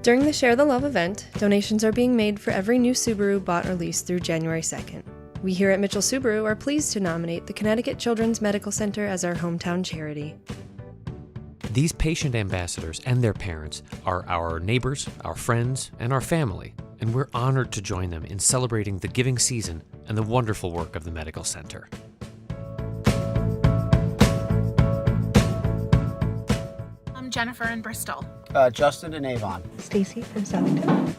During the Share the Love event, donations are being made for every new Subaru bought or leased through January 2nd. We here at Mitchell Subaru are pleased to nominate the Connecticut Children's Medical Center as our hometown charity. These patient ambassadors and their parents are our neighbors, our friends, and our family, and we're honored to join them in celebrating the giving season and the wonderful work of the medical center. I'm Jennifer in Bristol. Justin in Avon. Stacy from Southington.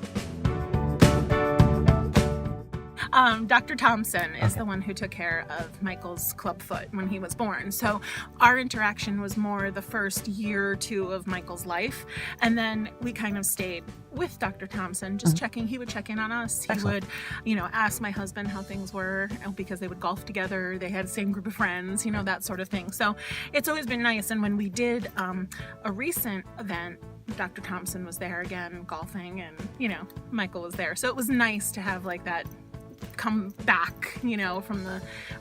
Dr. Thompson is the one who took care of Michael's clubfoot when he was born. So our interaction was more the first year or two of Michael's life. And then we kind of stayed with Dr. Thompson, just checking. He would check in on us. He would, ask my husband how things were because they would golf together. They had the same group of friends, that sort of thing. So it's always been nice. And when we did a recent event, Dr. Thompson was there again golfing and, Michael was there. So it was nice to have like that come back, from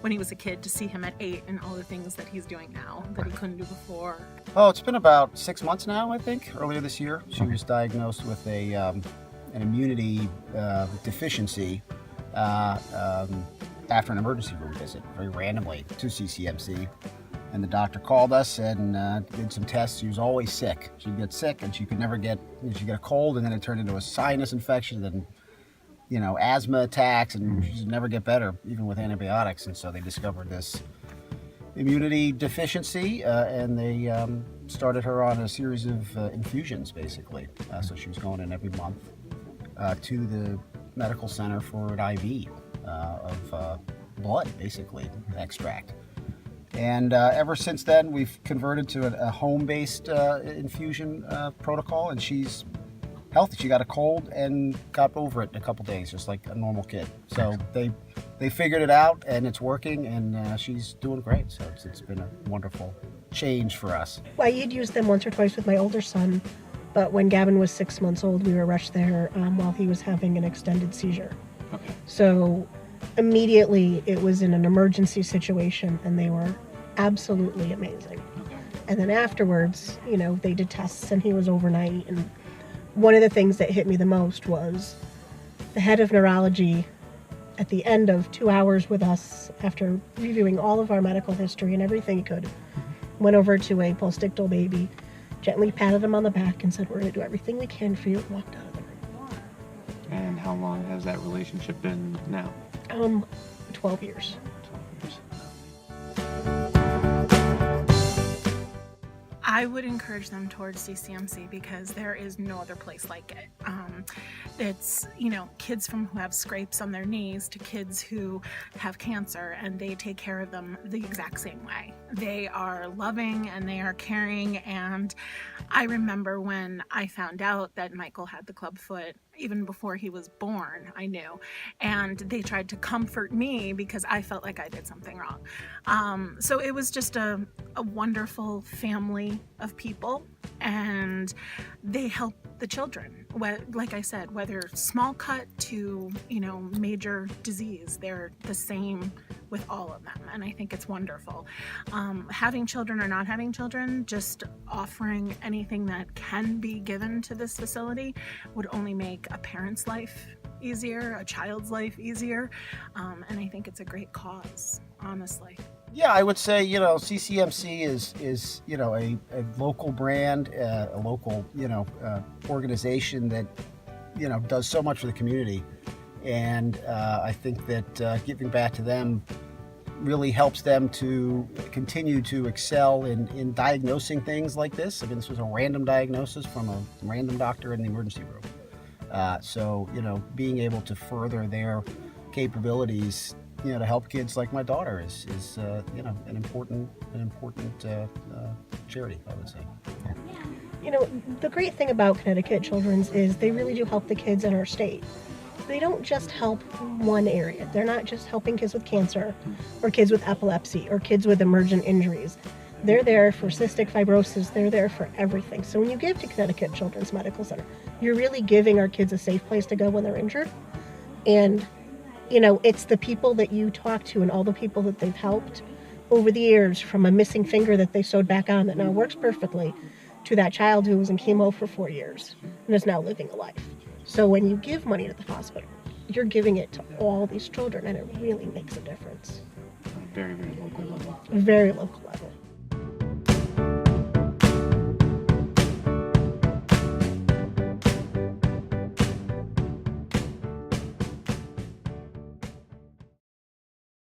when he was a kid, to see him at 8 and all the things that he's doing now that he couldn't do before. Oh, it's been about 6 months now, I think. Earlier this year, she was diagnosed with an immunity deficiency after an emergency room visit, very randomly to CCMC. And the doctor called us and did some tests. She was always sick. She'd get sick and she'd get a cold, and then it turned into a sinus infection, and asthma attacks, and she'd never get better, even with antibiotics. And so they discovered this immunity deficiency, and they started her on a series of infusions, basically. So she was going in every month to the medical center for an IV of blood, basically, extract. And ever since then, we've converted to a home-based infusion protocol, and she's healthy. She got a cold and got over it in a couple days, just like a normal kid. So they figured it out, and it's working, and she's doing great. So it's been a wonderful change for us. Well, I had used them once or twice with my older son, but when Gavin was 6 months old, we were rushed there while he was having an extended seizure. Okay. So immediately it was in an emergency situation, and they were absolutely amazing. Okay. And then afterwards, they did tests, and he was overnight. And one of the things that hit me the most was the head of neurology, at the end of 2 hours with us, after reviewing all of our medical history and everything he could, went over to a postictal baby, gently patted him on the back and said, "We're going to do everything we can for you," and walked out of the room. And how long has that relationship been now? 12 years. 12 years. I would encourage them towards CCMC because there is no other place like it. It's, kids who have scrapes on their knees to kids who have cancer, and they take care of them the exact same way. They are loving and they are caring. And I remember when I found out that Michael had the clubfoot, even before he was born, I knew. And they tried to comfort me because I felt like I did something wrong. So it was just a wonderful family of people, and they help the children. Like I said, whether small cut to, major disease, they're the same with all of them. And I think it's wonderful. Having children or not having children, just offering anything that can be given to this facility would only make a parent's life easier, a child's life easier. And I think it's a great cause, honestly. Yeah, I would say, CCMC is a local brand, a local, organization that, does so much for the community. And I think that giving back to them really helps them to continue to excel in diagnosing things like this. I mean, this was a random diagnosis from a random doctor in the emergency room. So, being able to further their capabilities, to help kids like my daughter is an important charity, I would say. The great thing about Connecticut Children's is they really do help the kids in our state. They don't just help one area. They're not just helping kids with cancer or kids with epilepsy or kids with emergent injuries. They're there for cystic fibrosis. They're there for everything. So when you give to Connecticut Children's Medical Center, you're really giving our kids a safe place to go when they're injured. And it's the people that you talk to and all the people that they've helped over the years, from a missing finger that they sewed back on that now works perfectly, to that child who was in chemo for 4 years and is now living a life. So when you give money to the hospital, you're giving it to all these children, and it really makes a difference. Very, very local level. Very local.